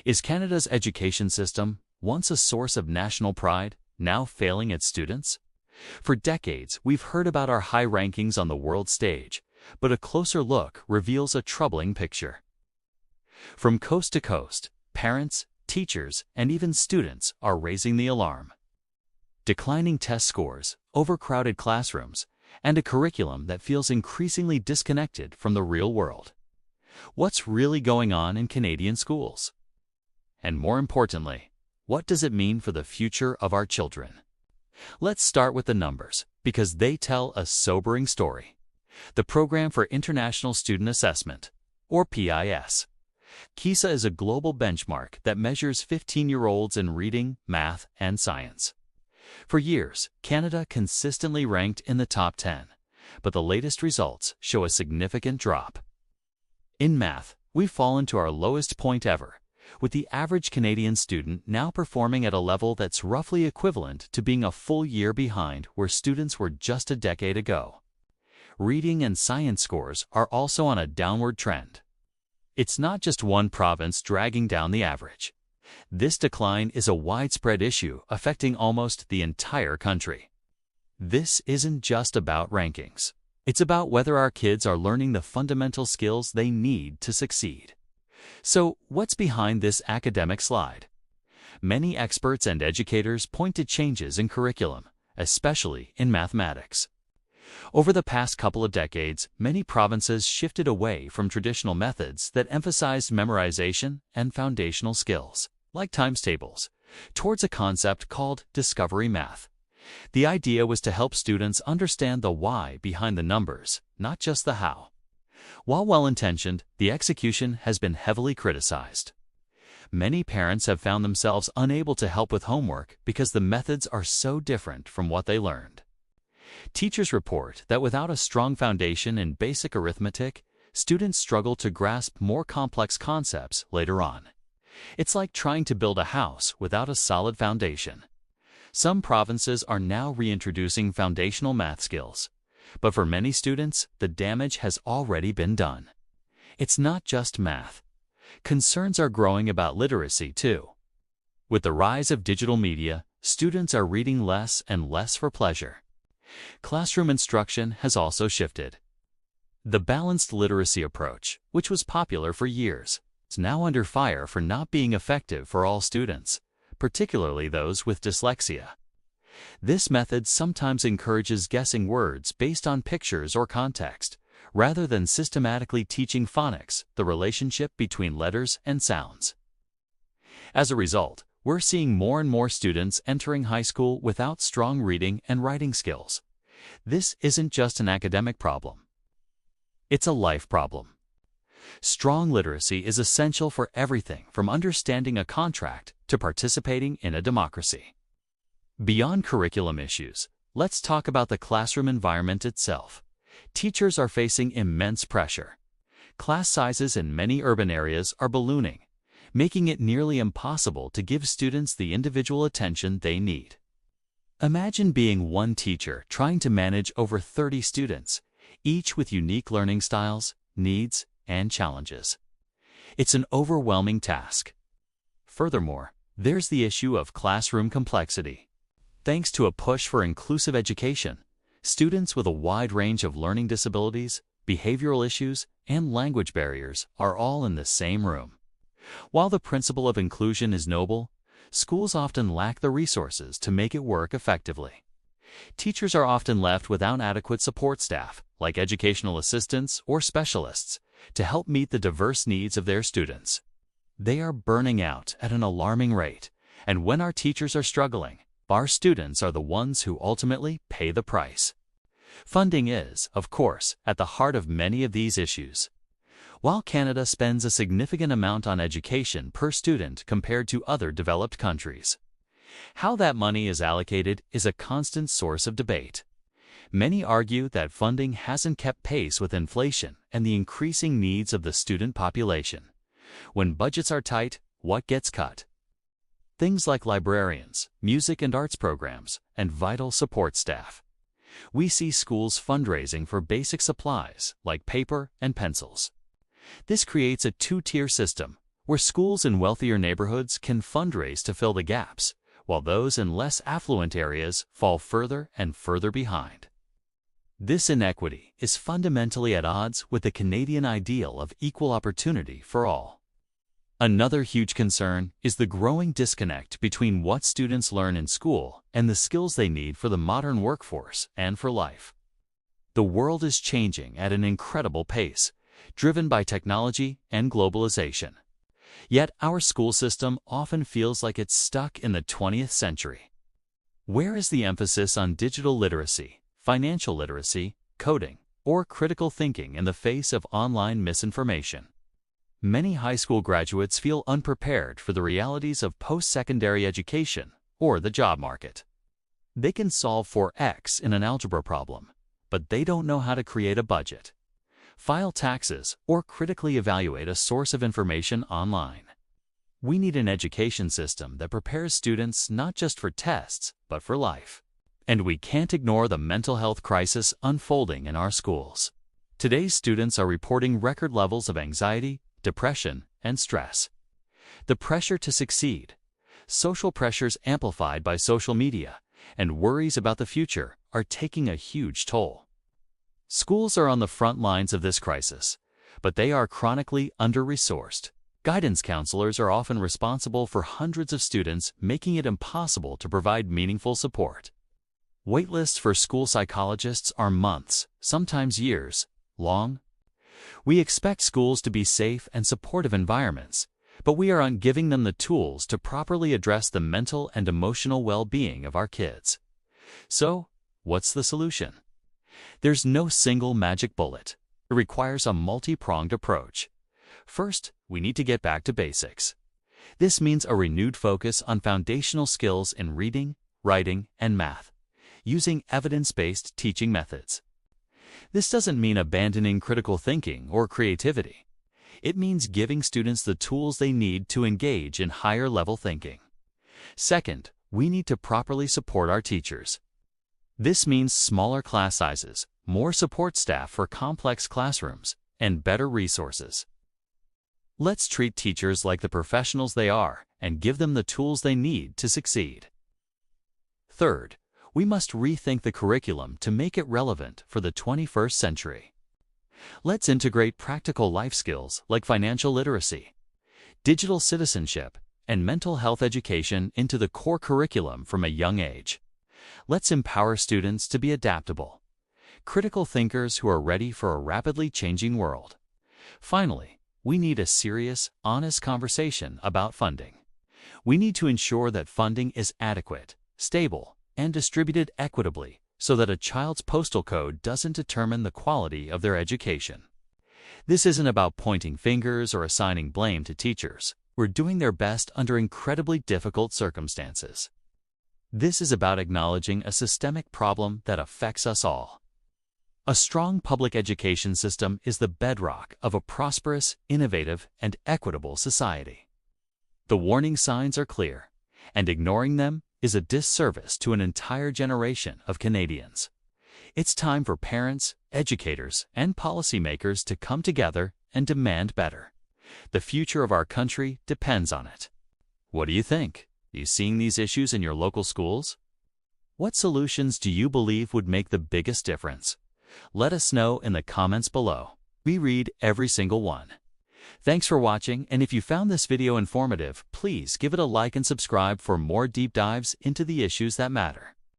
Is Canada's education system, once a source of national pride, now failing its students? For decades, we've heard about our high rankings on the world stage, but a closer look reveals a troubling picture. From coast to coast, parents, teachers, and even students are raising the alarm. Declining test scores, overcrowded classrooms, and a curriculum that feels increasingly disconnected from the real world. What's really going on in Canadian schools? And more importantly, what does it mean for the future of our children? Let's start with the numbers, because they tell a sobering story. The Program for International Student Assessment, or PIS. PISA is a global benchmark that measures 15-year-olds in reading, math, and science. For years, Canada consistently ranked in the top 10, but the latest results show a significant drop. In math, we've fallen to our lowest point ever, with the average Canadian student now performing at a level that's roughly equivalent to being a full year behind where students were just a decade ago. Reading and science scores are also on a downward trend. It's not just one province dragging down the average. This decline is a widespread issue affecting almost the entire country. This isn't just about rankings. It's about whether our kids are learning the fundamental skills they need to succeed. So, what's behind this academic slide? Many experts and educators point to changes in curriculum, especially in mathematics. Over the past couple of decades, many provinces shifted away from traditional methods that emphasized memorization and foundational skills, like times tables, towards a concept called discovery math. The idea was to help students understand the why behind the numbers, not just the how. While well-intentioned, the execution has been heavily criticized. Many parents have found themselves unable to help with homework because the methods are so different from what they learned. Teachers report that without a strong foundation in basic arithmetic, students struggle to grasp more complex concepts later on. It's like trying to build a house without a solid foundation. Some provinces are now reintroducing foundational math skills, but for many students, the damage has already been done. It's not just math. Concerns are growing about literacy, too. With the rise of digital media, students are reading less and less for pleasure. Classroom instruction has also shifted. The balanced literacy approach, which was popular for years, is now under fire for not being effective for all students, particularly those with dyslexia. This method sometimes encourages guessing words based on pictures or context, rather than systematically teaching phonics, the relationship between letters and sounds. As a result, we're seeing more and more students entering high school without strong reading and writing skills. This isn't just an academic problem. It's a life problem. Strong literacy is essential for everything from understanding a contract to participating in a democracy. Beyond curriculum issues, let's talk about the classroom environment itself. Teachers are facing immense pressure. Class sizes in many urban areas are ballooning, making it nearly impossible to give students the individual attention they need. Imagine being one teacher trying to manage over 30 students, each with unique learning styles, needs, and challenges. It's an overwhelming task. Furthermore, there's the issue of classroom complexity. Thanks to a push for inclusive education, students with a wide range of learning disabilities, behavioral issues, and language barriers are all in the same room. While the principle of inclusion is noble, schools often lack the resources to make it work effectively. Teachers are often left without adequate support staff, like educational assistants or specialists, to help meet the diverse needs of their students. They are burning out at an alarming rate, and when our teachers are struggling, our students are the ones who ultimately pay the price. Funding is, of course, at the heart of many of these issues. While Canada spends a significant amount on education per student compared to other developed countries, how that money is allocated is a constant source of debate. Many argue that funding hasn't kept pace with inflation and the increasing needs of the student population. When budgets are tight, what gets cut? Things like librarians, music and arts programs, and vital support staff. We see schools fundraising for basic supplies like paper and pencils. This creates a two-tier system where schools in wealthier neighborhoods can fundraise to fill the gaps, while those in less affluent areas fall further and further behind. This inequity is fundamentally at odds with the Canadian ideal of equal opportunity for all. Another huge concern is the growing disconnect between what students learn in school and the skills they need for the modern workforce and for life. The world is changing at an incredible pace, driven by technology and globalization. Yet our school system often feels like it's stuck in the 20th century. Where is the emphasis on digital literacy, financial literacy, coding, or critical thinking in the face of online misinformation? Many high school graduates feel unprepared for the realities of post-secondary education or the job market. They can solve for X in an algebra problem, but they don't know how to create a budget, file taxes, or critically evaluate a source of information online. We need an education system that prepares students not just for tests, but for life. And we can't ignore the mental health crisis unfolding in our schools. Today's students are reporting record levels of anxiety, depression, and stress. The pressure to succeed, social pressures amplified by social media, and worries about the future are taking a huge toll. Schools are on the front lines of this crisis, but they are chronically under-resourced. Guidance counselors are often responsible for hundreds of students, making it impossible to provide meaningful support. Waitlists for school psychologists are months, sometimes years, long. We expect schools to be safe and supportive environments, but we aren't giving them the tools to properly address the mental and emotional well-being of our kids. So, what's the solution? There's no single magic bullet. It requires a multi-pronged approach. First, we need to get back to basics. This means a renewed focus on foundational skills in reading, writing, and math, using evidence-based teaching methods. This doesn't mean abandoning critical thinking or creativity. It means giving students the tools they need to engage in higher-level thinking. Second, we need to properly support our teachers. This means smaller class sizes, more support staff for complex classrooms, and better resources. Let's treat teachers like the professionals they are and give them the tools they need to succeed. Third, we must rethink the curriculum to make it relevant for the 21st century. Let's integrate practical life skills like financial literacy, digital citizenship, and mental health education into the core curriculum from a young age. Let's empower students to be adaptable, critical thinkers who are ready for a rapidly changing world. Finally, we need a serious, honest conversation about funding. We need to ensure that funding is adequate, stable, and distributed equitably so that a child's postal code doesn't determine the quality of their education. This isn't about pointing fingers or assigning blame to teachers who are doing their best under incredibly difficult circumstances. This is about acknowledging a systemic problem that affects us all. A strong public education system is the bedrock of a prosperous, innovative, and equitable society. The warning signs are clear, and ignoring them is a disservice to an entire generation of Canadians. It's time for parents, educators, and policymakers to come together and demand better. The future of our country depends on it. What do you think? Are you seeing these issues in your local schools? What solutions do you believe would make the biggest difference? Let us know in the comments below. We read every single one. Thanks for watching, and if you found this video informative, please give it a like and subscribe for more deep dives into the issues that matter.